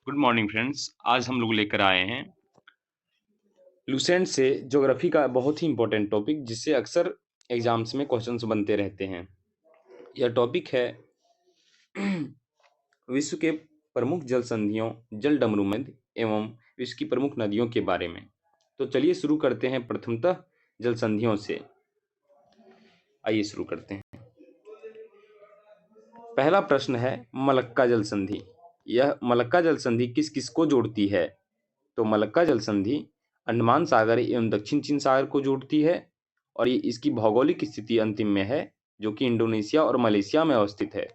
Good morning friends. आज हम लोग लेकर आए हैं लूसेंट से ज्योग्राफी का बहुत ही इंपॉर्टेंट टॉपिक, जिससे अक्सर एग्जाम्स में क्वेश्चंस बनते रहते हैं। यह टॉपिक है विश्व के प्रमुख जल संधियों, जल डमरूमध्य एवं विश्व की प्रमुख नदियों के बारे में। तो चलिए शुरू करते हैं प्रथमतः जल संधियों से। आइए शुरू करते हैं। पहला प्रश्न है मलक्का जल संधि। यह मलक्का जल संधि किस किस को जोड़ती है? तो मलक्का जल संधि अंडमान सागर एवं दक्षिण चीन सागर को जोड़ती है, और ये इसकी भौगोलिक स्थिति अंतिम में है, जो कि इंडोनेशिया और मलेशिया में अवस्थित है।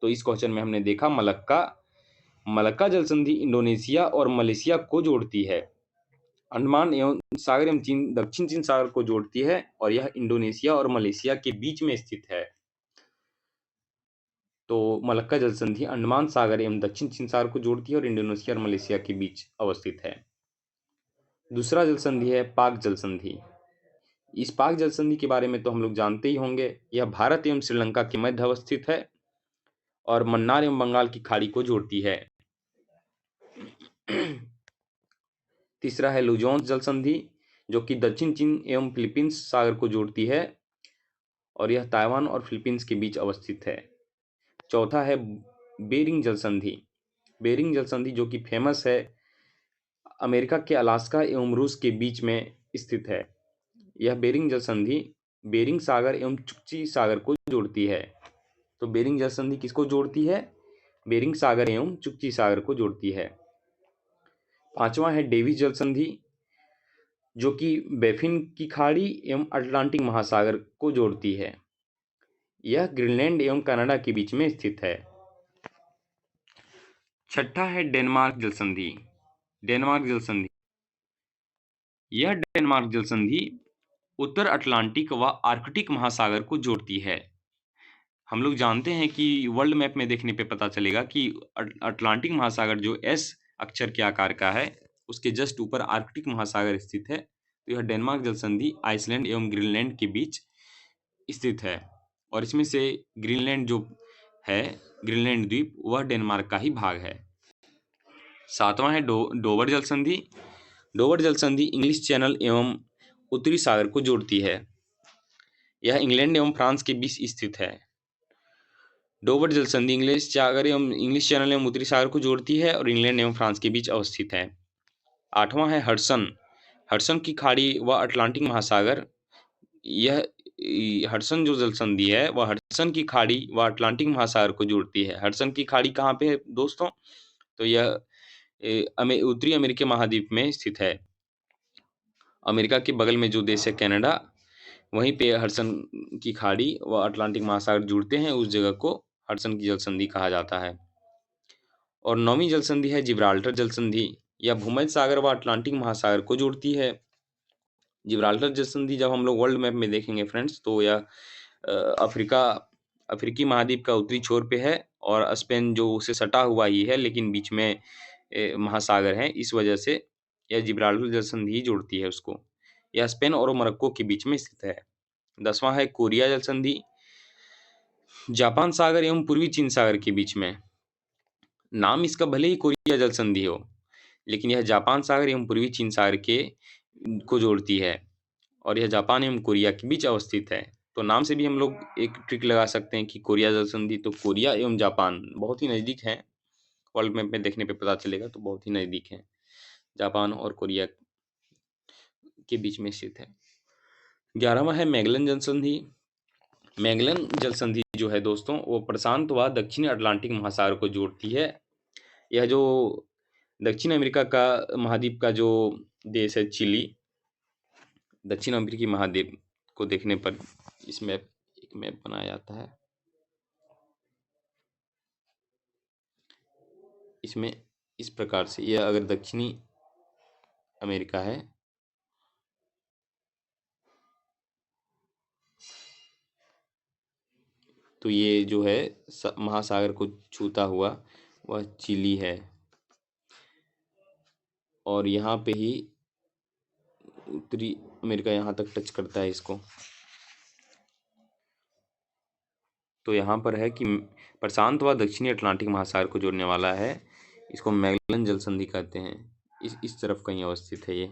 तो इस क्वेश्चन में हमने देखा मलक्का जल संधि इंडोनेशिया और मलेशिया को जोड़ती है, अंडमान एवं सागर एवं दक्षिण चीन सागर को जोड़ती है, और यह इंडोनेशिया और मलेशिया के बीच में स्थित है। तो मलक्का जल संधि अंडमान सागर एवं दक्षिण चीन सागर को जोड़ती है और इंडोनेशिया और मलेशिया के बीच अवस्थित है। दूसरा जल संधि है पाक जल संधि। इस पाक जल संधि के बारे में तो हम लोग जानते ही होंगे। यह भारत एवं श्रीलंका के मध्य अवस्थित है और मन्नार एवं बंगाल की खाड़ी को जोड़ती है। तीसरा है लुजोन जल संधि, जो कि दक्षिण चीन एवं फिलीपींस सागर को जोड़ती है, और यह ताइवान और फिलीपींस के बीच अवस्थित है। चौथा है बेरिंग जल संधि। बेरिंग जल संधि जो कि फेमस है, अमेरिका के अलास्का एवं रूस के बीच में स्थित है। यह बेरिंग जल संधि बेरिंग सागर एवं चुक्ची सागर को जोड़ती है। तो बेरिंग जल संधि किसको जोड़ती है? बेरिंग सागर एवं चुक्ची सागर को जोड़ती है। पांचवा है डेविस जल संधि, जो कि बैफिन की खाड़ी एवं अटलांटिक महासागर को जोड़ती है। यह ग्रीनलैंड एवं कनाडा के बीच में स्थित है। छठा है डेनमार्क जल संधि। डेनमार्क जल संधि यह डेनमार्क जल संधि उत्तर अटलांटिक व आर्कटिक महासागर को जोड़ती है। हम लोग जानते हैं कि वर्ल्ड मैप में देखने पे पता चलेगा कि अटलांटिक महासागर जो एस अक्षर के आकार का है, उसके जस्ट ऊपर आर्कटिक महासागर स्थित है। तो यह डेनमार्क जल संधि आइसलैंड एवं ग्रीनलैंड के बीच स्थित है, और इसमें से ग्रीनलैंड जो है, ग्रीनलैंड द्वीप, वह डेनमार्क का ही भाग है। सातवां है डोवर जल संधि। डोवर जल संधि इंग्लिश चैनल एवं उत्तरी सागर को जोड़ती है। यह इंग्लैंड एवं फ्रांस के बीच स्थित है। डोवर जल संधि इंग्लिश सागर एवं इंग्लिश चैनल एवं उत्तरी सागर को जोड़ती है और इंग्लैंड एवं फ्रांस के बीच अवस्थित है। आठवां है हडसन। हडसन की खाड़ी व अटलांटिक महासागर। यह हडसन जो जल संधि है वह हडसन की खाड़ी व अटलांटिक महासागर को जोड़ती है। हडसन की खाड़ी कहाँ पे है दोस्तों? तो यह उत्तरी अमेरिकी महाद्वीप में स्थित है। अमेरिका के बगल में जो देश है कनाडा, वहीं पे हडसन की खाड़ी व अटलांटिक महासागर जुड़ते हैं, उस जगह को हडसन की जल संधि कहा जाता है। और नौवीं जल संधि है जिब्राल्टर जल संधि। यह भूमध्य सागर व अटलांटिक महासागर को जोड़ती है। जिब्राल्टर जल संधि जब हम लोग वर्ल्ड मैप में देखेंगे फ्रेंड्स, तो यह अफ्रीकी महाद्वीप का उत्तरी छोर पे है, और स्पेन जो उसे सटा हुआ ही है, लेकिन बीच में महासागर है, इस वजह से यह जिब्राल्टर जल संधि जोड़ती है उसको। यह स्पेन और मोरक्को के बीच में स्थित है। 10वां है कोरिया जल संधि, जापान सागर एवं पूर्वी चीन सागर के बीच में। नाम इसका भले ही कोरिया जल संधि हो, लेकिन यह जापान सागर एवं पूर्वी चीन सागर के को जोड़ती है, और यह जापान एवं कोरिया के बीच अवस्थित है। तो नाम से भी हम लोग एक ट्रिक लगा सकते हैं कि कोरिया जल संधि, तो कोरिया एवं जापान बहुत ही नज़दीक हैं। वर्ल्ड मैप में देखने पे पता चलेगा, तो बहुत ही नज़दीक है, जापान और कोरिया के बीच में स्थित है। 11वां है मैगलन जल संधि। मैगलन जल संधि जो है दोस्तों, वो प्रशांत व दक्षिण अटलांटिक महासागर को जोड़ती है। यह जो दक्षिण अमेरिका का महाद्वीप का जो देश है चिली, दक्षिण अमेरिकी महाद्वीप को देखने पर इस मैप एक मैप बनाया जाता है। इसमें इस प्रकार से, यह अगर दक्षिणी अमेरिका है, तो ये जो है महासागर को छूता हुआ वह चिली है, और यहाँ पे ही उत्तरी अमेरिका यहाँ तक टच करता है इसको। तो यहाँ पर है कि प्रशांत व दक्षिणी अटलांटिक महासागर को जोड़ने वाला है इसको मैगलन जल संधि कहते हैं। इस तरफ कहीं अवस्थित है ये।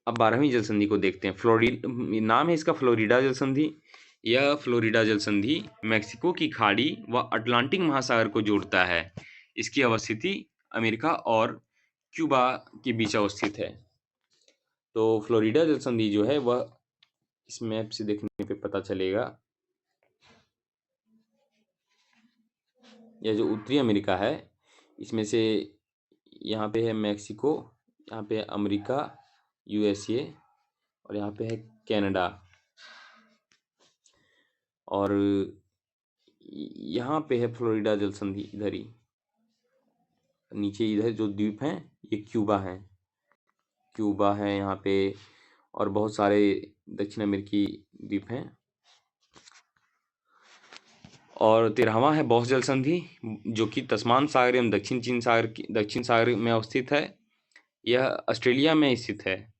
अब 12वीं जल संधि को देखते हैं। नाम है इसका फ्लोरिडा जल संधि। यह फ्लोरिडा जल संधि मैक्सिको की खाड़ी व अटलांटिक महासागर को जोड़ता है। इसकी अवस्थिति अमेरिका और क्यूबा के बीच अवस्थित है। तो फ्लोरिडा जल संधि जो है वह इस मैप से देखने पे पता चलेगा। यह जो उत्तरी अमेरिका है इसमें से यहाँ पे है मैक्सिको, यहाँ पे है अमेरिका USA और यहाँ पे है कनाडा। और यहाँ पे है फ्लोरिडा जल संधि, इधर ही नीचे इधर जो द्वीप हैं ये क्यूबा है यहाँ पे, और बहुत सारे दक्षिण अमेरिकी द्वीप हैं। और 13वां है बॉस जल संधि जो कि तस्मान सागर एवं दक्षिण सागर में अवस्थित है। यह ऑस्ट्रेलिया में स्थित है।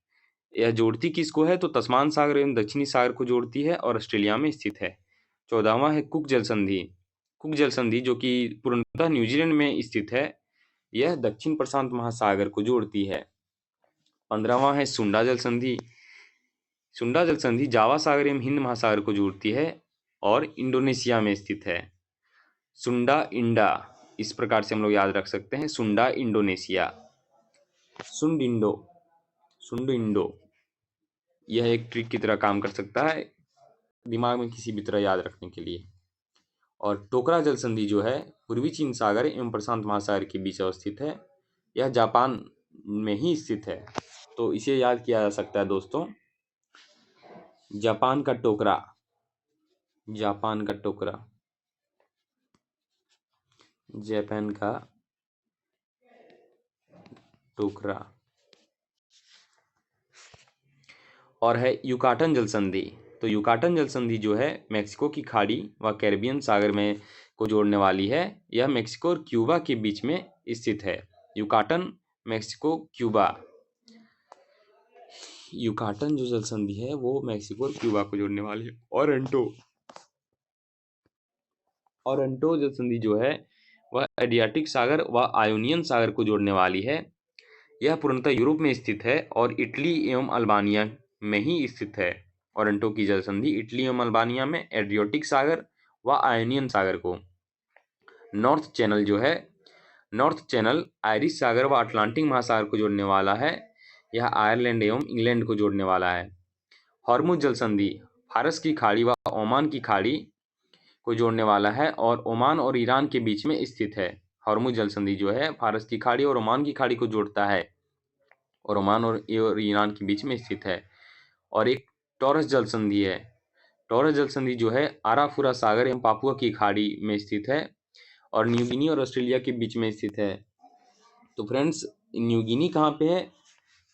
यह जोड़ती किसको है तो तस्मान सागर एवं दक्षिणी सागर को जोड़ती है और ऑस्ट्रेलिया में स्थित है। 14वां है कुक जल संधि जो कि पूर्णतः न्यूजीलैंड में स्थित है। यह दक्षिण प्रशांत महासागर को जोड़ती है। 15वां है सुंडा जल संधि जावा सागर एवं हिंद महासागर को जोड़ती है और इंडोनेशिया में स्थित है। सुंडा इंडा, इस प्रकार से हम लोग याद रख सकते हैं। सुंडा इंडोनेशिया, सुंड इंडो, यह एक ट्रिक की तरह काम कर सकता है दिमाग में किसी भी तरह याद रखने के लिए। और टोकरा जल संधि जो है पूर्वी चीन सागर एवं प्रशांत महासागर के बीच अवस्थित है। यह जापान में ही स्थित है। तो इसे याद किया जा सकता है दोस्तों, जापान का टोकरा, जापान का टोकरा। और है युकाटन जल संधि। तो युकाटन जल संधि जो है मैक्सिको की खाड़ी व कैरिबियन सागर में को जोड़ने वाली है। यह मैक्सिको और क्यूबा के बीच में स्थित है। Yucatan, Mexico, Cuba. युकाटन जो जल संधि है वो मैक्सिको और क्यूबा को जोड़ने वाली है। ओरेंटो जल संधि जो है वह एडियाटिक सागर व आयोनियन सागर को जोड़ने वाली है। यह पूर्णतः यूरोप में स्थित है और इटली एवं अल्बानिया में ही स्थित है। ओरेंटो की जल संधि इटली एवं अल्बानिया में एड्रियाटिक सागर व आयोनियन सागर को। नॉर्थ चैनल आयरिश सागर व अटलांटिक महासागर को जोड़ने वाला है। यह आयरलैंड एवं इंग्लैंड को जोड़ने वाला है। हॉर्मुज जल संधि फारस की खाड़ी व ओमान की खाड़ी को जोड़ने वाला है और ओमान और ईरान के बीच में स्थित है। हॉर्मुज जल संधि जो है फारस की खाड़ी और ओमान की खाड़ी को जोड़ता है और ओमान और ईरान के बीच में स्थित है। और एक टॉरस जल संधि है। टॉरस जल संधि जो है आराफुरा सागर एवं पापुआ की खाड़ी में स्थित है और न्यू गिनी और ऑस्ट्रेलिया के बीच में स्थित है। तो फ्रेंड्स, न्यू गिनी कहाँ पे है?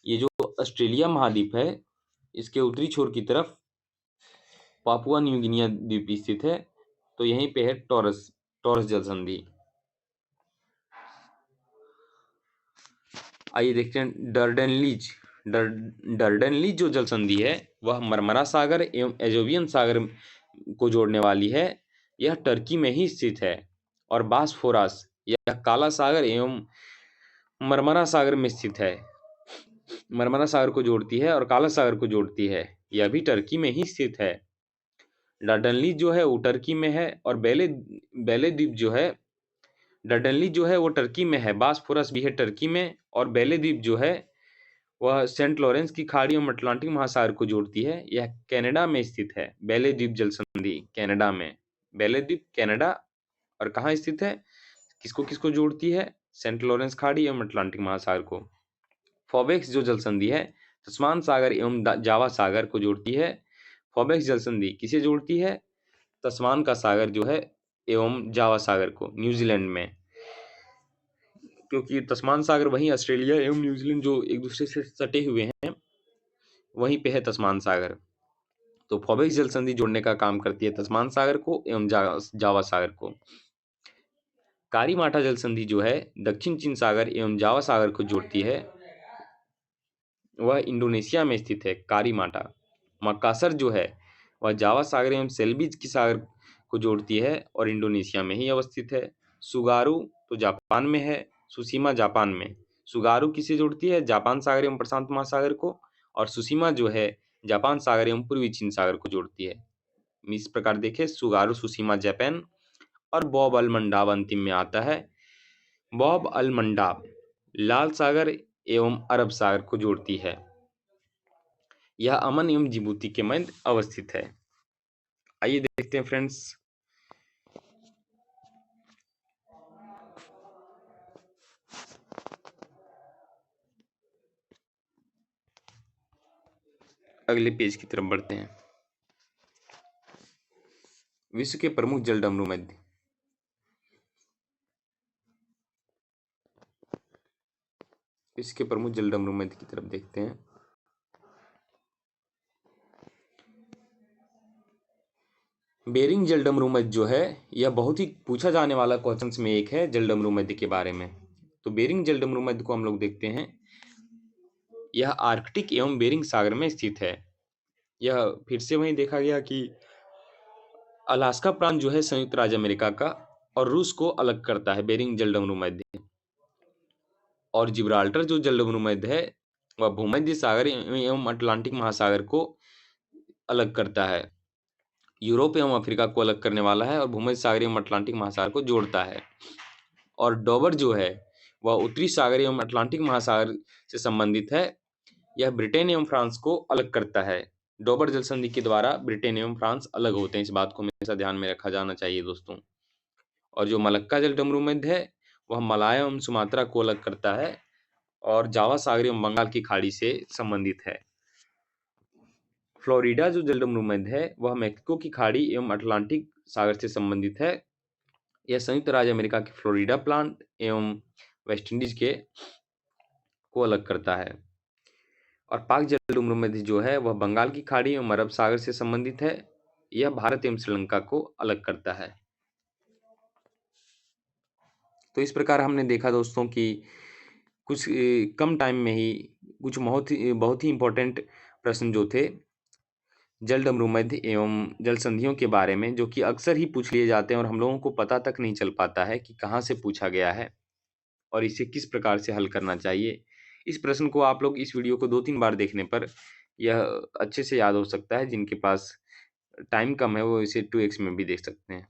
ये जो ऑस्ट्रेलिया महाद्वीप है इसके उत्तरी छोर की तरफ पापुआ न्यू गिनिया द्वीप स्थित है। तो यहीं पे है टॉरस जल संधि। आइए देखते हैं डर्डेनलीज जो जल संधि है वह मरमरा सागर एवं एजोवियन सागर को जोड़ने वाली है। यह टर्की में ही स्थित है। और बासफोरस यह काला सागर एवं मरमरा सागर में स्थित है। मरमरा सागर को जोड़ती है और काला सागर को जोड़ती है। यह भी टर्की में ही स्थित है। डर्डेनलीज जो है वो टर्की में है और बेले द्वीप जो है, डर्डेनलीज जो है वो टर्की में है। बासफोरस भी है टर्की में और बेले द्वीप जो है वह सेंट लॉरेंस की खाड़ी और अटलांटिक महासागर को जोड़ती है। यह कनाडा में स्थित है। बेले द्वीप जल संधि कनाडा में। बेले द्वीप कनाडा और कहाँ स्थित है? किसको किसको जोड़ती है? सेंट लॉरेंस खाड़ी एवं अटलांटिक महासागर को। फॉबेक्स जो जल संधि है तस्मान सागर एवं जावा सागर को जोड़ती है। फॉबेक्स जल संधि किसे जोड़ती है? तस्मान का सागर जो है एवं जावा सागर को, न्यूजीलैंड में, क्योंकि तस्मान सागर वहीं ऑस्ट्रेलिया एवं न्यूजीलैंड जो एक दूसरे से सटे हुए हैं वहीं पे है तस्मान सागर। तो फॉबेक्स जल संधि जोड़ने का काम करती है तस्मान सागर को एवं जावा सागर को। कारीमाटा जल संधि जो है दक्षिण चीन सागर एवं जावा सागर को जोड़ती है। वह इंडोनेशिया में स्थित है। कारीमाटा। मकासर जो है वह जावा सागर एवं सेल्विज की सागर को जोड़ती है और इंडोनेशिया में ही अवस्थित है। सुगारू तो जापान में है, सुशीमा जापान में। सुगारू किसे जोड़ती है? जापान सागर एवं प्रशांत महासागर को, और सुशीमा जो है जापान सागर एवं पूर्वी चीन सागर को जोड़ती है। इस प्रकार देखें, सुगारू सुशीमा जापान, और बॉब अलमंडाब अंतिम में आता है। बॉब अलमंडाब लाल सागर एवं अरब सागर को जोड़ती है। यह अमन एवं जिबूती के मध्य अवस्थित है। आइए देखते हैं फ्रेंड्स, अगले पेज की तरफ बढ़ते हैं। विश्व के प्रमुख जलडमरू मध्य। विश्व के प्रमुख जलडमरू मध्य की तरफ देखते हैं। बेरिंग जलडमरू मध्य जो है, यह बहुत ही पूछा जाने वाला क्वेश्चंस में एक है जलडमरू मध्य के बारे में। तो बेरिंग जलडमरू मध्य को हम लोग देखते हैं। यह आर्कटिक एवं बेरिंग सागर में स्थित है। यह फिर से वहीं देखा गया कि अलास्का प्रांत जो है संयुक्त राज्य अमेरिका का और रूस को अलग करता है बेरिंग जलडमरू मध्य। और जिब्राल्टर जो जलडमरू मध्य है, वह भूमध्य सागर एवं अटलांटिक महासागर को अलग करता है। यूरोप एवं अफ्रीका को अलग करने वाला है और भूमध्य सागर एवं अटलांटिक महासागर को जोड़ता है। और डोबर जो है, वह उत्तरी सागर एवं अटलांटिक महासागर से संबंधित है। यह ब्रिटेन एवं फ्रांस को अलग करता है। डोबर जल संधि के द्वारा ब्रिटेन एवं फ्रांस अलग होते हैं, इस बात को हमेशा ध्यान में रखा जाना चाहिए दोस्तों। और जो मलक्का जलडमरू मध्य है, वह मलाया एवं सुमात्रा को अलग करता है और जावा सागर एवं बंगाल की खाड़ी से संबंधित है। फ्लोरिडा जो जलडमरू मध्य है, वह मैक्सिको की खाड़ी एवं अटलांटिक सागर से संबंधित है। यह संयुक्त राज्य अमेरिका के फ्लोरिडा प्लांट एवं वेस्ट इंडीज के को अलग करता है। और पाक जलडमरू मध्य जो है, वह बंगाल की खाड़ी एवं अरब सागर से संबंधित है। यह भारत एवं श्रीलंका को अलग करता है। तो इस प्रकार हमने देखा दोस्तों कि कुछ कम टाइम में ही कुछ बहुत ही इंपॉर्टेंट प्रश्न जो थे जलडमरू मध्य एवं जल संधियों के बारे में, जो कि अक्सर ही पूछ लिए जाते हैं और हम लोगों को पता तक नहीं चल पाता है कि कहाँ से पूछा गया है और इसे किस प्रकार से हल करना चाहिए। इस प्रश्न को आप लोग इस वीडियो को 2-3 बार देखने पर यह अच्छे से याद हो सकता है। जिनके पास टाइम कम है वो इसे 2x में भी देख सकते हैं।